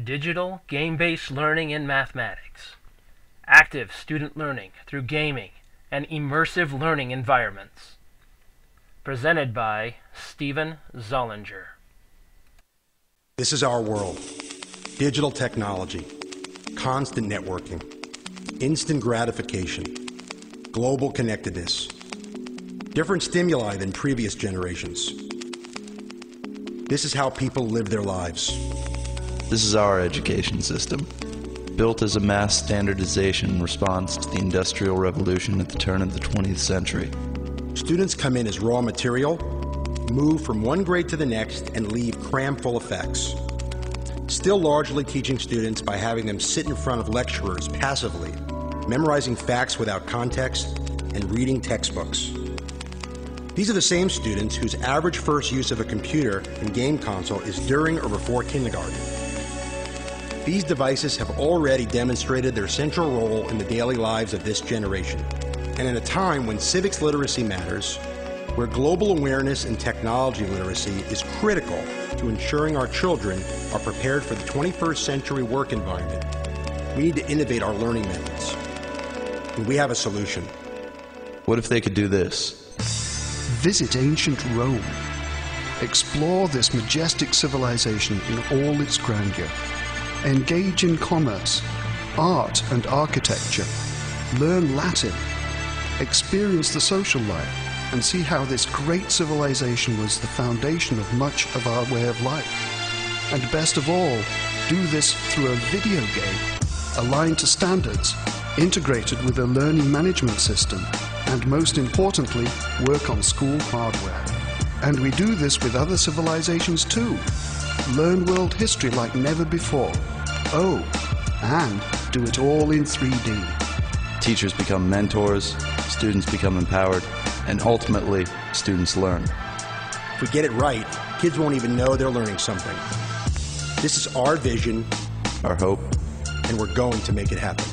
Digital game-based learning in mathematics. Active student learning through gaming and immersive learning environments. Presented by Stephen Zollinger. This is our world. Digital technology, constant networking, instant gratification, global connectedness, different stimuli than previous generations. This is how people live their lives. This is our education system, built as a mass standardization response to the Industrial Revolution at the turn of the 20th century. Students come in as raw material, move from one grade to the next, and leave cram full of facts. Still largely teaching students by having them sit in front of lecturers passively, memorizing facts without context, and reading textbooks. These are the same students whose average first use of a computer and game console is during or before kindergarten. These devices have already demonstrated their central role in the daily lives of this generation. And in a time when civics literacy matters, where global awareness and technology literacy is critical to ensuring our children are prepared for the 21st century work environment, we need to innovate our learning methods. And we have a solution. What if they could do this? Visit ancient Rome. Explore this majestic civilization in all its grandeur. Engage in commerce, art and architecture. Learn Latin. Experience the social life and see how this great civilization was the foundation of much of our way of life. And best of all, do this through a video game, aligned to standards, integrated with a learning management system, and most importantly, work on school hardware. And we do this with other civilizations too. Learn world history like never before. Oh, and do it all in 3D. Teachers become mentors, students become empowered, and ultimately, students learn. If we get it right, kids won't even know they're learning something. This is our vision, our hope, and we're going to make it happen.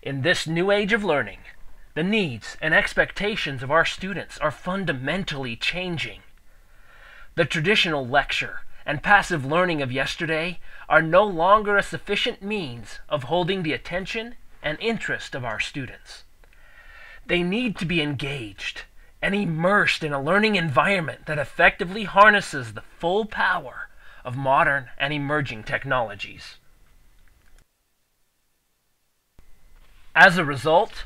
In this new age of learning, the needs and expectations of our students are fundamentally changing. The traditional lecture and passive learning of yesterday are no longer a sufficient means of holding the attention and interest of our students. They need to be engaged and immersed in a learning environment that effectively harnesses the full power of modern and emerging technologies. As a result,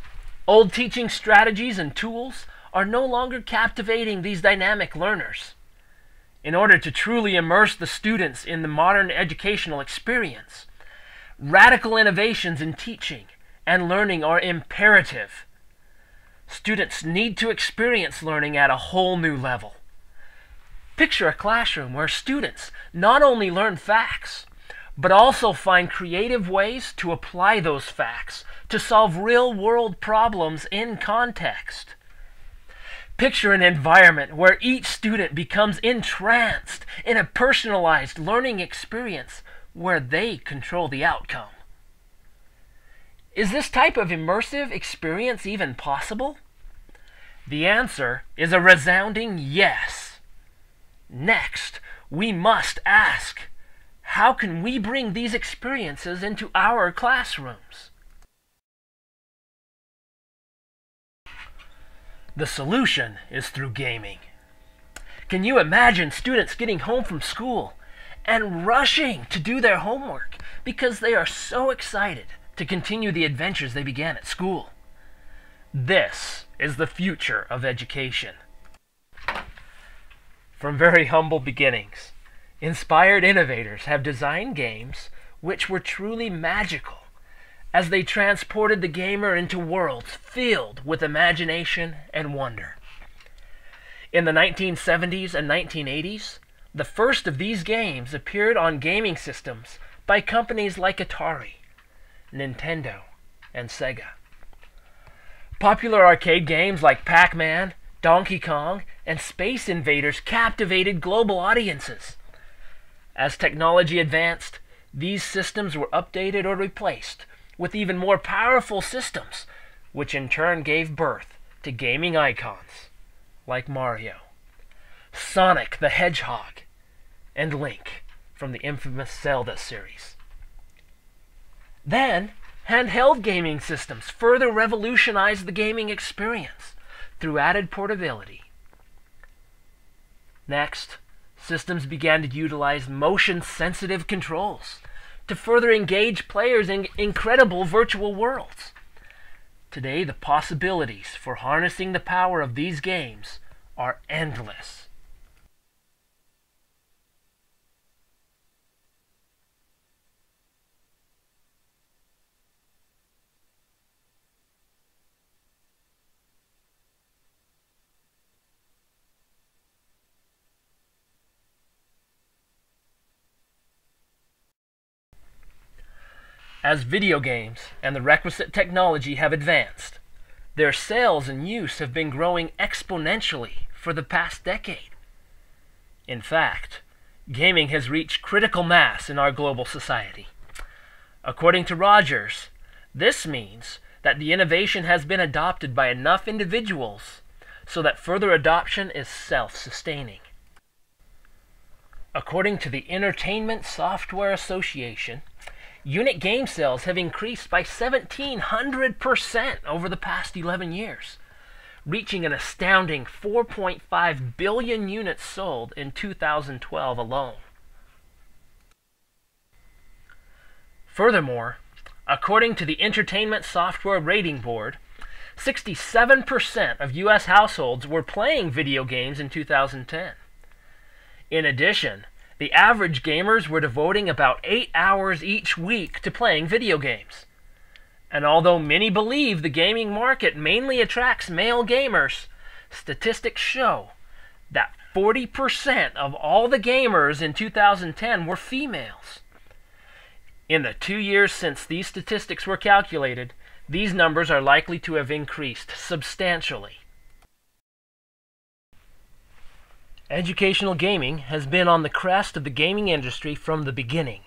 old teaching strategies and tools are no longer captivating these dynamic learners. In order to truly immerse the students in the modern educational experience, radical innovations in teaching and learning are imperative. Students need to experience learning at a whole new level. Picture a classroom where students not only learn facts, but also find creative ways to apply those facts to solve real-world problems in context. Picture an environment where each student becomes entranced in a personalized learning experience where they control the outcome. Is this type of immersive experience even possible? The answer is a resounding yes. Next, we must ask, how can we bring these experiences into our classrooms? The solution is through gaming. Can you imagine students getting home from school and rushing to do their homework because they are so excited to continue the adventures they began at school? This is the future of education. From very humble beginnings, inspired innovators have designed games which were truly magical as they transported the gamer into worlds filled with imagination and wonder. In the 1970s and 1980s, the first of these games appeared on gaming systems by companies like Atari, Nintendo, and Sega. Popular arcade games like Pac-Man, Donkey Kong, and Space Invaders captivated global audiences. As technology advanced, these systems were updated or replaced with even more powerful systems, which in turn gave birth to gaming icons like Mario, Sonic the Hedgehog, and Link from the infamous Zelda series. Then, handheld gaming systems further revolutionized the gaming experience through added portability. Next, systems began to utilize motion-sensitive controls to further engage players in incredible virtual worlds. Today, the possibilities for harnessing the power of these games are endless. As video games and the requisite technology have advanced, their sales and use have been growing exponentially for the past decade. In fact, gaming has reached critical mass in our global society. According to Rogers, this means that the innovation has been adopted by enough individuals so that further adoption is self-sustaining. According to the Entertainment Software Association, unit game sales have increased by 1,700% over the past 11 years, reaching an astounding 4.5 billion units sold in 2012 alone. Furthermore, according to the Entertainment Software Rating Board, 67% of U.S. households were playing video games in 2010. In addition, the average gamers were devoting about 8 hours each week to playing video games. And although many believe the gaming market mainly attracts male gamers, statistics show that 40% of all the gamers in 2010 were females. In the 2 years since these statistics were calculated, these numbers are likely to have increased substantially. Educational gaming has been on the crest of the gaming industry from the beginning.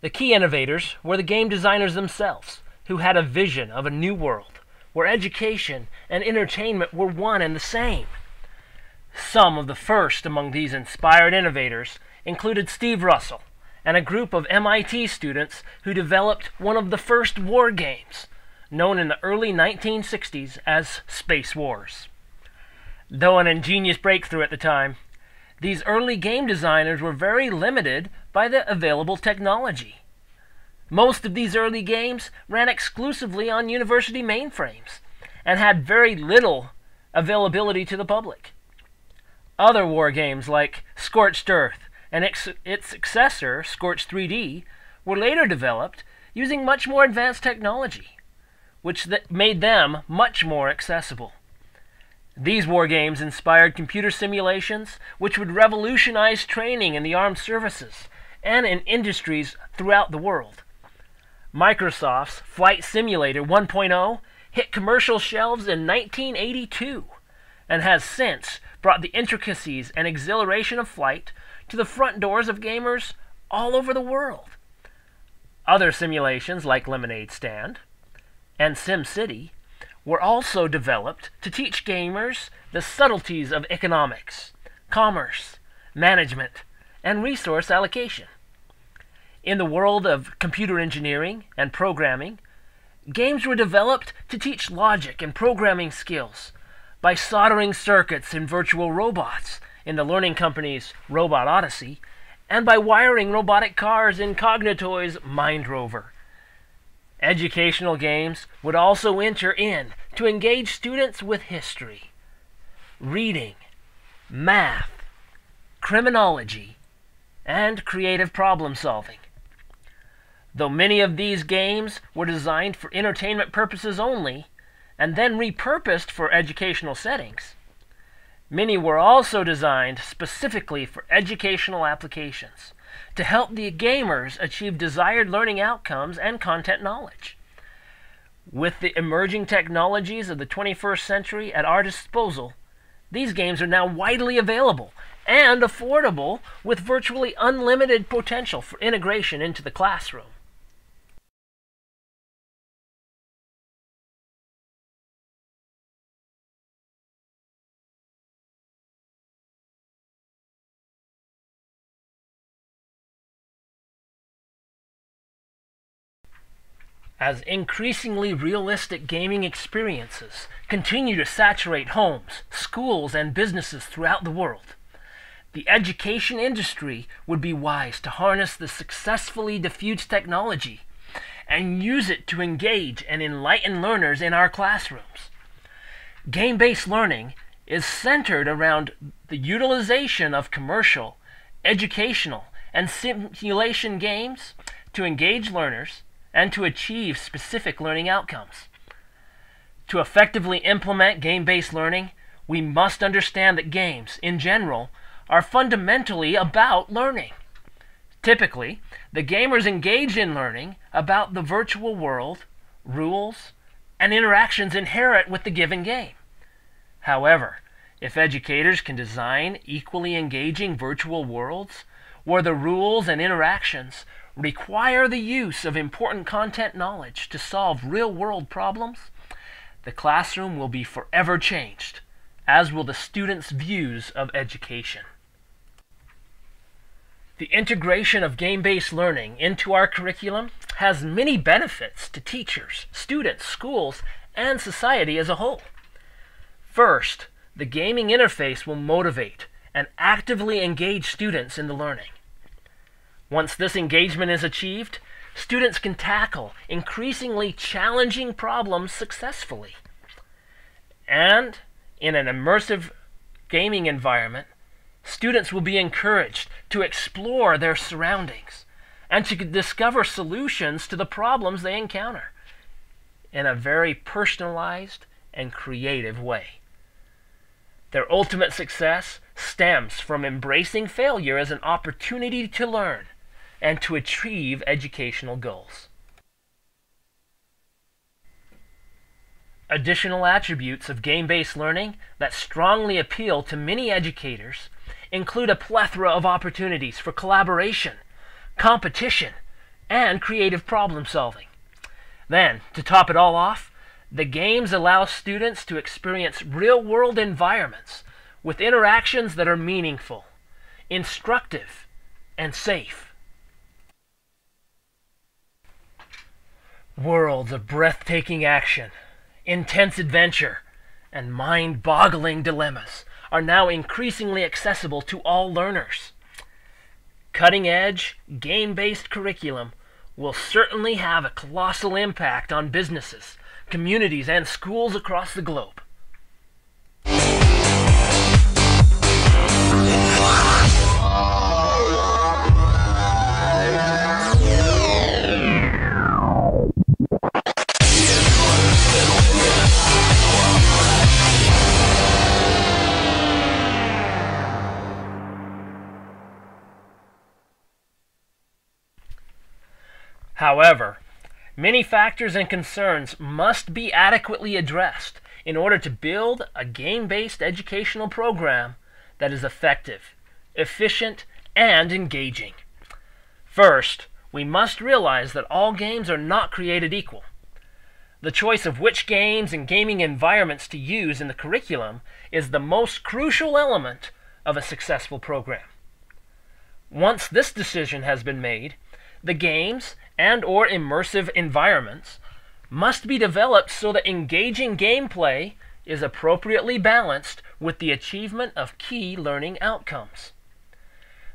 The key innovators were the game designers themselves, who had a vision of a new world where education and entertainment were one and the same. Some of the first among these inspired innovators included Steve Russell and a group of MIT students who developed one of the first war games, known in the early 1960s as Space Wars. Though an ingenious breakthrough at the time, these early game designers were very limited by the available technology. Most of these early games ran exclusively on university mainframes and had very little availability to the public. Other war games like Scorched Earth and its successor, Scorched 3D, were later developed using much more advanced technology, which made them much more accessible. These war games inspired computer simulations, which would revolutionize training in the armed services and in industries throughout the world. Microsoft's Flight Simulator 1.0 hit commercial shelves in 1982 and has since brought the intricacies and exhilaration of flight to the front doors of gamers all over the world. Other simulations like Lemonade Stand and SimCity were also developed to teach gamers the subtleties of economics, commerce, management, and resource allocation. In the world of computer engineering and programming, games were developed to teach logic and programming skills by soldering circuits in virtual robots in the learning company's Robot Odyssey, and by wiring robotic cars in Cognitoy's Mind Rover. Educational games would also enter in to engage students with history, reading, math, criminology, and creative problem solving. Though many of these games were designed for entertainment purposes only, and then repurposed for educational settings, many were also designed specifically for educational applications to help the gamers achieve desired learning outcomes and content knowledge. With the emerging technologies of the 21st century at our disposal, these games are now widely available and affordable with virtually unlimited potential for integration into the classroom. As increasingly realistic gaming experiences continue to saturate homes, schools, and businesses throughout the world, the education industry would be wise to harness the successfully diffused technology and use it to engage and enlighten learners in our classrooms. Game-based learning is centered around the utilization of commercial, educational, and simulation games to engage learners and to achieve specific learning outcomes. To effectively implement game-based learning, we must understand that games, in general, are fundamentally about learning. Typically, the gamers engage in learning about the virtual world, rules, and interactions inherent with the given game. However, if educators can design equally engaging virtual worlds where the rules and interactions require the use of important content knowledge to solve real-world problems, the classroom will be forever changed, as will the students' views of education. The integration of game-based learning into our curriculum has many benefits to teachers, students, schools, and society as a whole. First, the gaming interface will motivate and actively engage students in the learning. Once this engagement is achieved, students can tackle increasingly challenging problems successfully. And in an immersive gaming environment, students will be encouraged to explore their surroundings and to discover solutions to the problems they encounter in a very personalized and creative way. Their ultimate success stems from embracing failure as an opportunity to learn and to achieve educational goals. Additional attributes of game-based learning that strongly appeal to many educators include a plethora of opportunities for collaboration, competition, and creative problem solving. Then, to top it all off, the games allow students to experience real-world environments with interactions that are meaningful, instructive, and safe. Worlds of breathtaking action, intense adventure, and mind-boggling dilemmas are now increasingly accessible to all learners. Cutting-edge, game-based curriculum will certainly have a colossal impact on businesses, communities, and schools across the globe. However, many factors and concerns must be adequately addressed in order to build a game-based educational program that is effective, efficient, and engaging. First, we must realize that all games are not created equal. The choice of which games and gaming environments to use in the curriculum is the most crucial element of a successful program. Once this decision has been made, the games and/or immersive environments must be developed so that engaging gameplay is appropriately balanced with the achievement of key learning outcomes.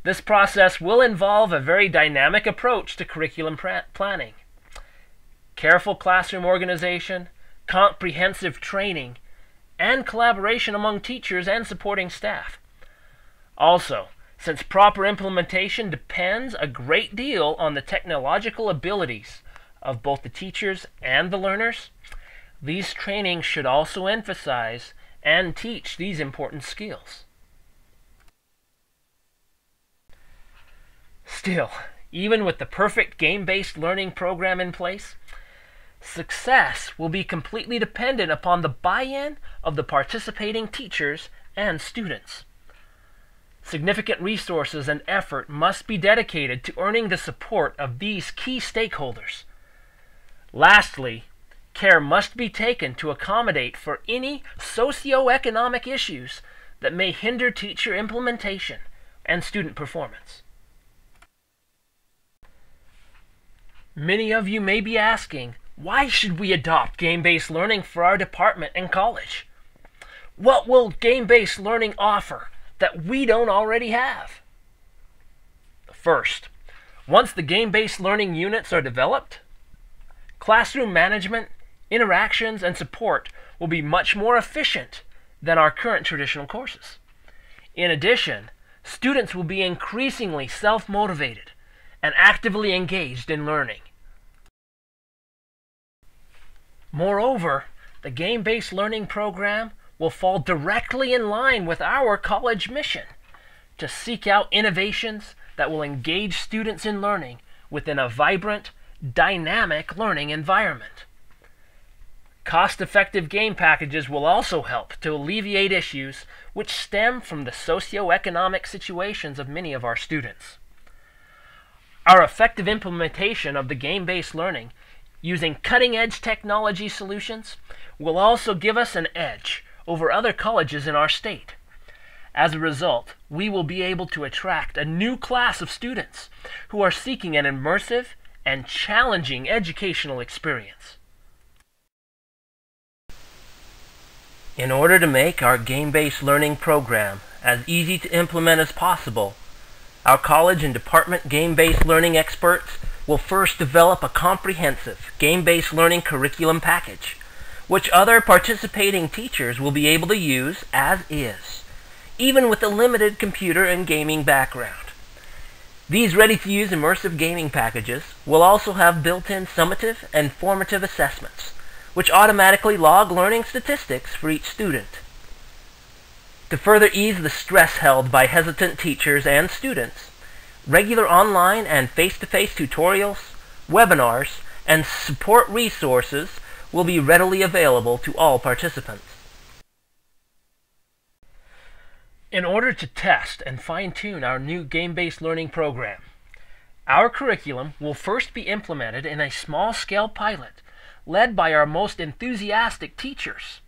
This process will involve a very dynamic approach to curriculum planning, careful classroom organization, comprehensive training, and collaboration among teachers and supporting staff. Also, since proper implementation depends a great deal on the technological abilities of both the teachers and the learners, these trainings should also emphasize and teach these important skills. Still, even with the perfect game-based learning program in place, success will be completely dependent upon the buy-in of the participating teachers and students. Significant resources and effort must be dedicated to earning the support of these key stakeholders. Lastly, care must be taken to accommodate for any socio-economic issues that may hinder teacher implementation and student performance. Many of you may be asking, Why should we adopt game-based learning for our department and college? What will game-based learning offer that we don't already have? First, once the game-based learning units are developed, classroom management, interactions, and support will be much more efficient than our current traditional courses. In addition, students will be increasingly self-motivated and actively engaged in learning. Moreover, the game-based learning program will fall directly in line with our college mission to seek out innovations that will engage students in learning within a vibrant, dynamic learning environment. Cost-effective game packages will also help to alleviate issues which stem from the socioeconomic situations of many of our students. Our effective implementation of the game-based learning using cutting-edge technology solutions will also give us an edge over other colleges in our state. As a result, we will be able to attract a new class of students who are seeking an immersive and challenging educational experience. In order to make our game-based learning program as easy to implement as possible, our college and department game-based learning experts will first develop a comprehensive game-based learning curriculum package, which other participating teachers will be able to use as is, even with a limited computer and gaming background. These ready-to-use immersive gaming packages will also have built-in summative and formative assessments, which automatically log learning statistics for each student. To further ease the stress held by hesitant teachers and students, regular online and face-to-face tutorials, webinars, and support resources will be readily available to all participants. In order to test and fine-tune our new game-based learning program, our curriculum will first be implemented in a small-scale pilot led by our most enthusiastic teachers.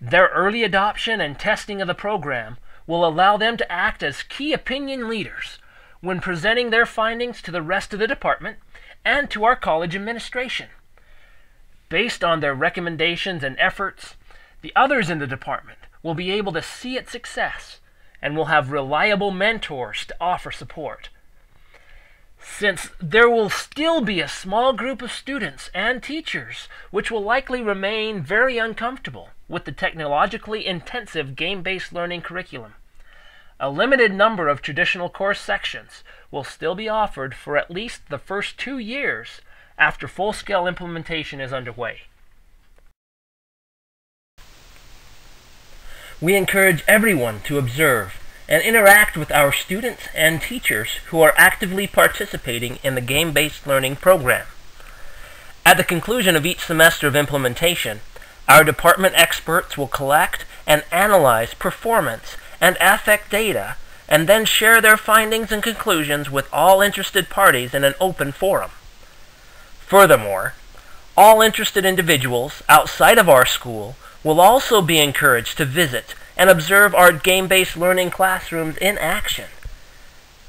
Their early adoption and testing of the program will allow them to act as key opinion leaders when presenting their findings to the rest of the department and to our college administration. Based on their recommendations and efforts, the others in the department will be able to see its success and will have reliable mentors to offer support. Since there will still be a small group of students and teachers which will likely remain very uncomfortable with the technologically intensive game-based learning curriculum, a limited number of traditional course sections will still be offered for at least the first 2 years after full-scale implementation is underway. We encourage everyone to observe and interact with our students and teachers who are actively participating in the game-based learning program. At the conclusion of each semester of implementation, our department experts will collect and analyze performance and affect data and then share their findings and conclusions with all interested parties in an open forum. Furthermore, all interested individuals outside of our school will also be encouraged to visit and observe our game-based learning classrooms in action.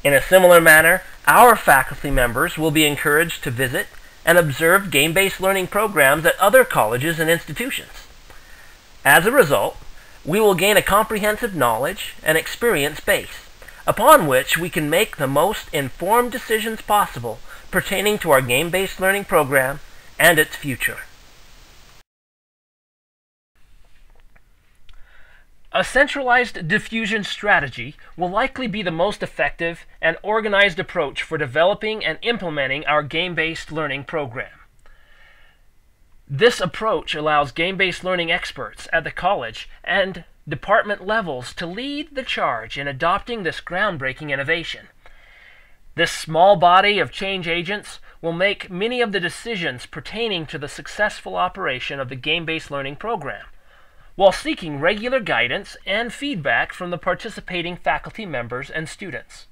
In a similar manner, our faculty members will be encouraged to visit and observe game-based learning programs at other colleges and institutions. As a result, we will gain a comprehensive knowledge and experience base, upon which we can make the most informed decisions possible pertaining to our game-based learning program and its future. A centralized diffusion strategy will likely be the most effective and organized approach for developing and implementing our game-based learning program. This approach allows game-based learning experts at the college and department levels to lead the charge in adopting this groundbreaking innovation. This small body of change agents will make many of the decisions pertaining to the successful operation of the game-based learning program, while seeking regular guidance and feedback from the participating faculty members and students.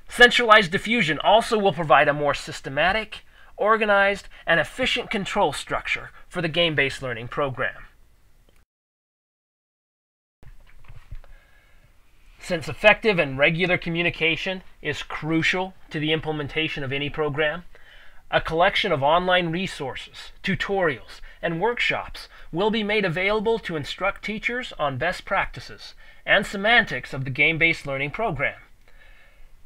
Centralized diffusion also will provide a more systematic, organized, and efficient control structure for the game-based learning program. Since effective and regular communication is crucial to the implementation of any program, A collection of online resources, tutorials, and workshops will be made available to instruct teachers on best practices and semantics of the game-based learning program.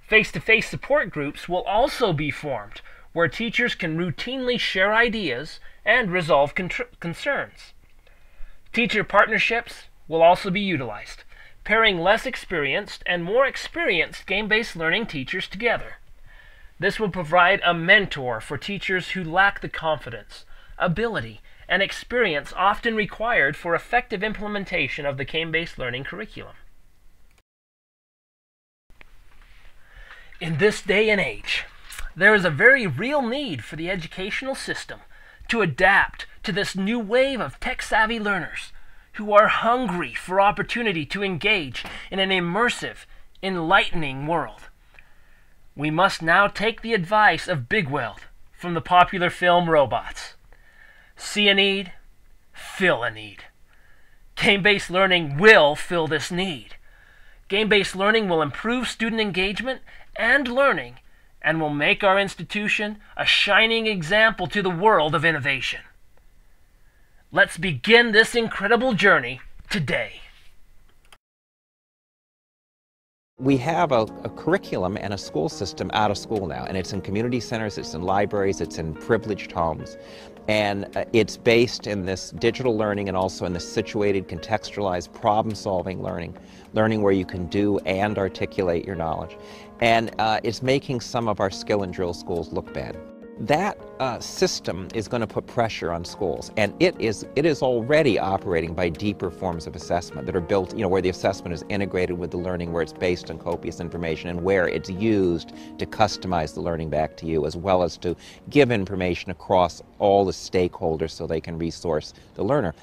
Face-to-face support groups will also be formed where teachers can routinely share ideas and resolve concerns. Teacher partnerships will also be utilized, pairing less experienced and more experienced game-based learning teachers together. This will provide a mentor for teachers who lack the confidence, ability, and experience often required for effective implementation of the game-based learning curriculum. In this day and age, there is a very real need for the educational system to adapt to this new wave of tech-savvy learners who are hungry for opportunity to engage in an immersive, enlightening world. We must now take the advice of Big Weld from the popular film Robots. See a need, fill a need. Game-based learning will fill this need. Game-based learning will improve student engagement and learning and will make our institution a shining example to the world of innovation. Let's begin this incredible journey today. We have a curriculum and a school system out of school now, and it's in community centers, it's in libraries, it's in privileged homes, and it's based in this digital learning and also in this situated, contextualized, problem-solving learning where you can do and articulate your knowledge. And it's making some of our skill and drill schools look bad. That system is going to put pressure on schools, and it is already operating by deeper forms of assessment that are built, where the assessment is integrated with the learning, where it's based on copious information, and where it's used to customize the learning back to you, as well as to give information across all the stakeholders so they can resource the learner.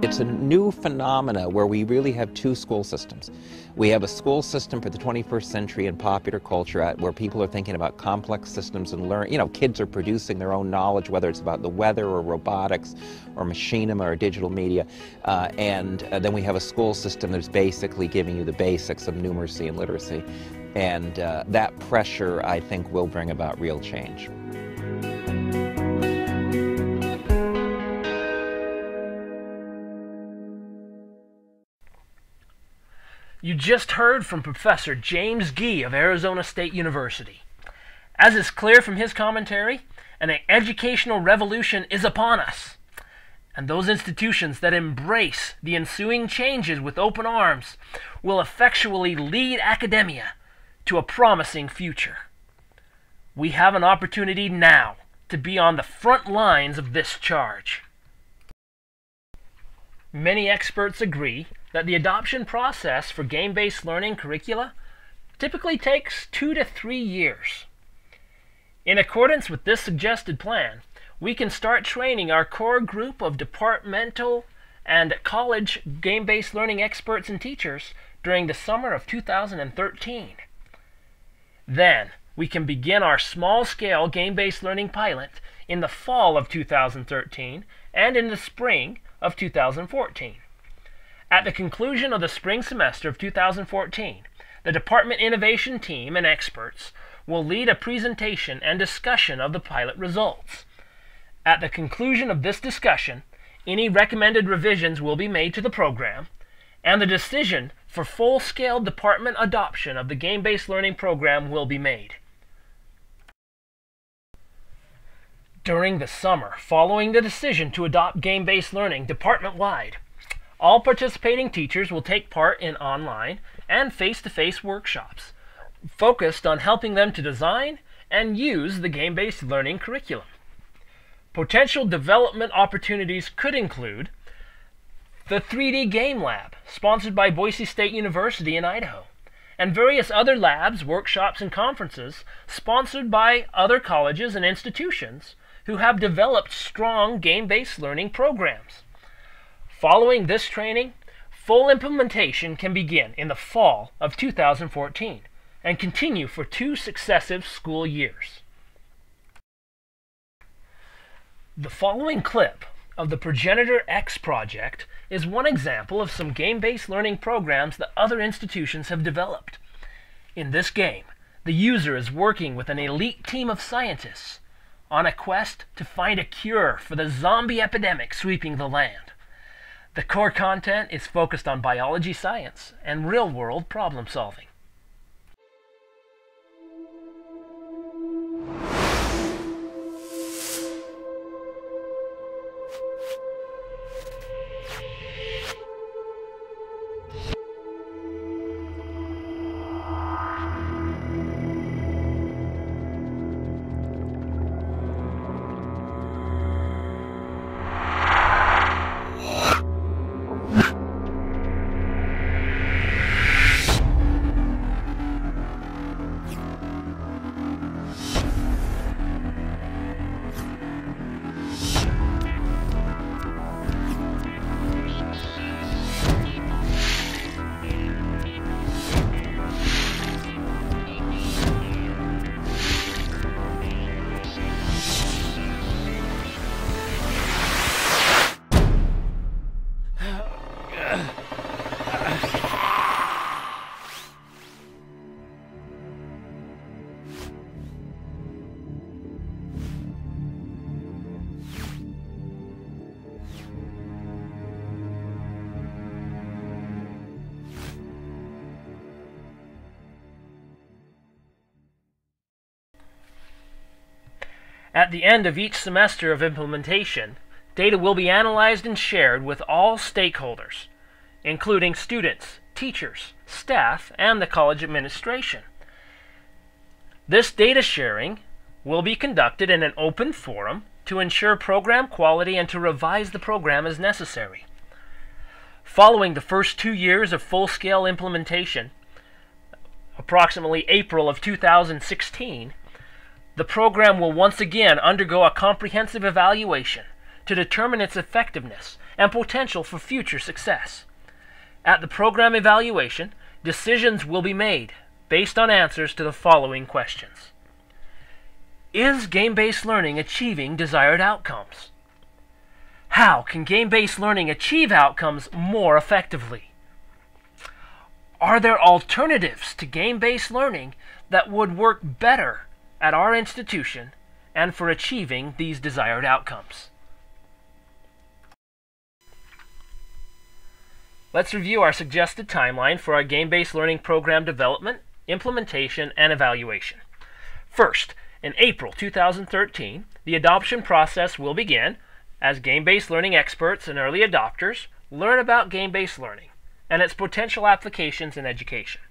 It's a new phenomena where we really have two school systems. We have a school system for the 21st century in popular culture where people are thinking about complex systems and learn. Kids are producing their own knowledge, whether it's about the weather or robotics or machinima or digital media. And then we have a school system that's basically giving you the basics of numeracy and literacy. And that pressure, I think, will bring about real change. You just heard from Professor James Gee of Arizona State University. As is clear from his commentary, an educational revolution is upon us. And those institutions that embrace the ensuing changes with open arms will effectually lead academia to a promising future. We have an opportunity now to be on the front lines of this charge. Many experts agree that the adoption process for game-based learning curricula typically takes 2 to 3 years. In accordance with this suggested plan, we can start training our core group of departmental and college game-based learning experts and teachers during the summer of 2013. Then, we can begin our small-scale game-based learning pilot in the fall of 2013 and in the spring of 2014. At the conclusion of the spring semester of 2014, the Department Innovation Team and experts will lead a presentation and discussion of the pilot results. At the conclusion of this discussion, any recommended revisions will be made to the program, and the decision for full-scale department adoption of the game-based learning program will be made. During the summer following the decision to adopt game-based learning department-wide, all participating teachers will take part in online and face-to-face workshops focused on helping them to design and use the game-based learning curriculum. Potential development opportunities could include the 3D Game Lab, sponsored by Boise State University in Idaho, and various other labs, workshops, and conferences sponsored by other colleges and institutions who have developed strong game-based learning programs. Following this training, full implementation can begin in the fall of 2014 and continue for 2 successive school years. The following clip of the Progenitor X project is one example of some game-based learning programs that other institutions have developed. In this game, the user is working with an elite team of scientists on a quest to find a cure for the zombie epidemic sweeping the land. The core content is focused on biology science and real-world problem solving. At the end of each semester of implementation, data will be analyzed and shared with all stakeholders, including students, teachers, staff, and the college administration. This data sharing will be conducted in an open forum to ensure program quality and to revise the program as necessary. Following the first 2 years of full-scale implementation, approximately April of 2016, the program will once again undergo a comprehensive evaluation to determine its effectiveness and potential for future success. At the program evaluation, decisions will be made based on answers to the following questions. Is game-based learning achieving desired outcomes? How can game-based learning achieve outcomes more effectively? Are there alternatives to game-based learning that would work better at our institution and for achieving these desired outcomes? Let's review our suggested timeline for our game-based learning program development, implementation, and evaluation. First, in April 2013, the adoption process will begin as game-based learning experts and early adopters learn about game-based learning and its potential applications in education.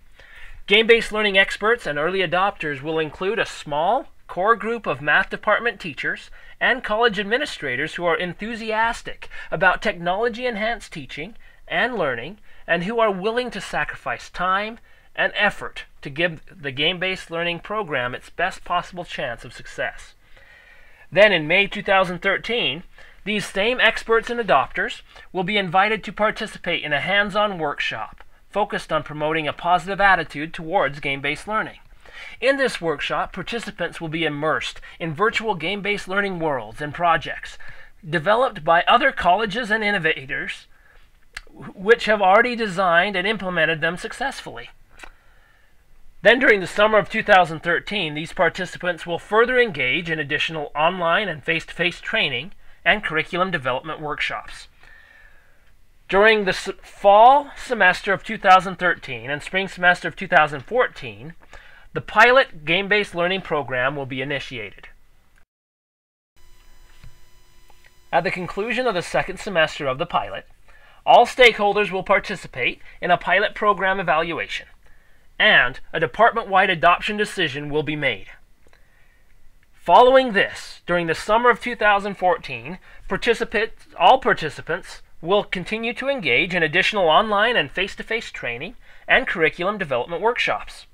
Game-based learning experts and early adopters will include a small core group of math department teachers and college administrators who are enthusiastic about technology-enhanced teaching and learning and who are willing to sacrifice time and effort to give the game-based learning program its best possible chance of success. Then in May 2013, these same experts and adopters will be invited to participate in a hands-on workshop focused on promoting a positive attitude towards game-based learning. In this workshop, participants will be immersed in virtual game-based learning worlds and projects developed by other colleges and innovators which have already designed and implemented them successfully. Then during the summer of 2013, these participants will further engage in additional online and face-to-face training and curriculum development workshops. During the fall semester of 2013 and spring semester of 2014, the pilot game-based learning program will be initiated. At the conclusion of the second semester of the pilot, all stakeholders will participate in a pilot program evaluation, and a department-wide adoption decision will be made. Following this, during the summer of 2014, all participants will continue to engage in additional online and face-to-face training and curriculum development workshops.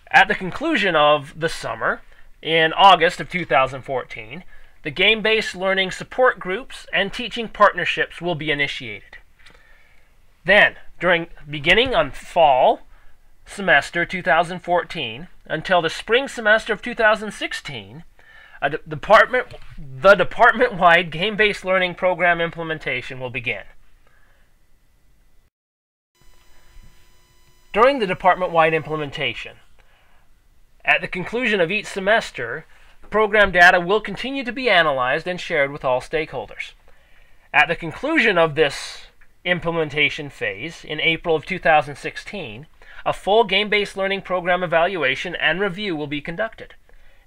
At the conclusion of the summer, in August of 2014, the game-based learning support groups and teaching partnerships will be initiated. Then, beginning on fall semester 2014 until the spring semester of 2016, the department-wide game-based learning program implementation will begin. During the department-wide implementation, at the conclusion of each semester, program data will continue to be analyzed and shared with all stakeholders. At the conclusion of this implementation phase in April of 2016, a full game-based learning program evaluation and review will be conducted,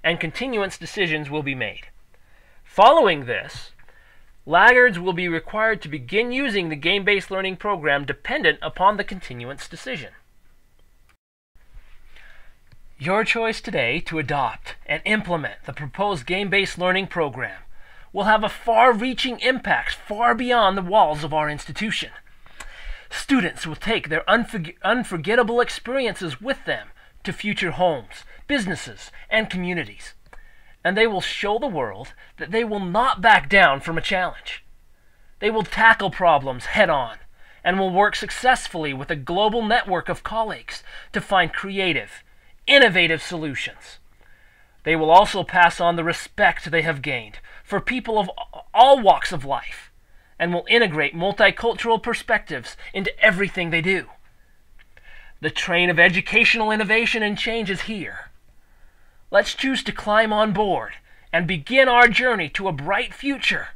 and continuance decisions will be made. Following this, laggards will be required to begin using the game-based learning program dependent upon the continuance decision. Your choice today to adopt and implement the proposed game-based learning program will have a far-reaching impact far beyond the walls of our institution. Students will take their unforgettable experiences with them to future homes, businesses, and communities. And they will show the world that they will not back down from a challenge. They will tackle problems head-on and will work successfully with a global network of colleagues to find creative, innovative solutions. They will also pass on the respect they have gained for people of all walks of life, and will integrate multicultural perspectives into everything they do. The train of educational innovation and change is here. Let's choose to climb on board and begin our journey to a bright future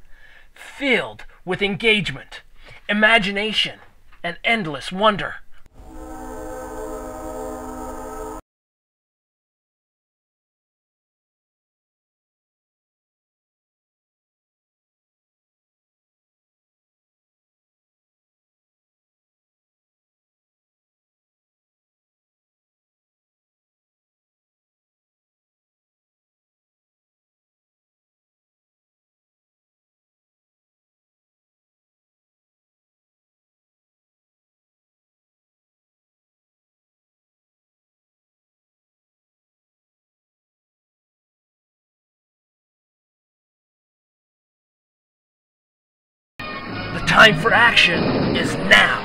filled with engagement, imagination, and endless wonder. The time for action is now.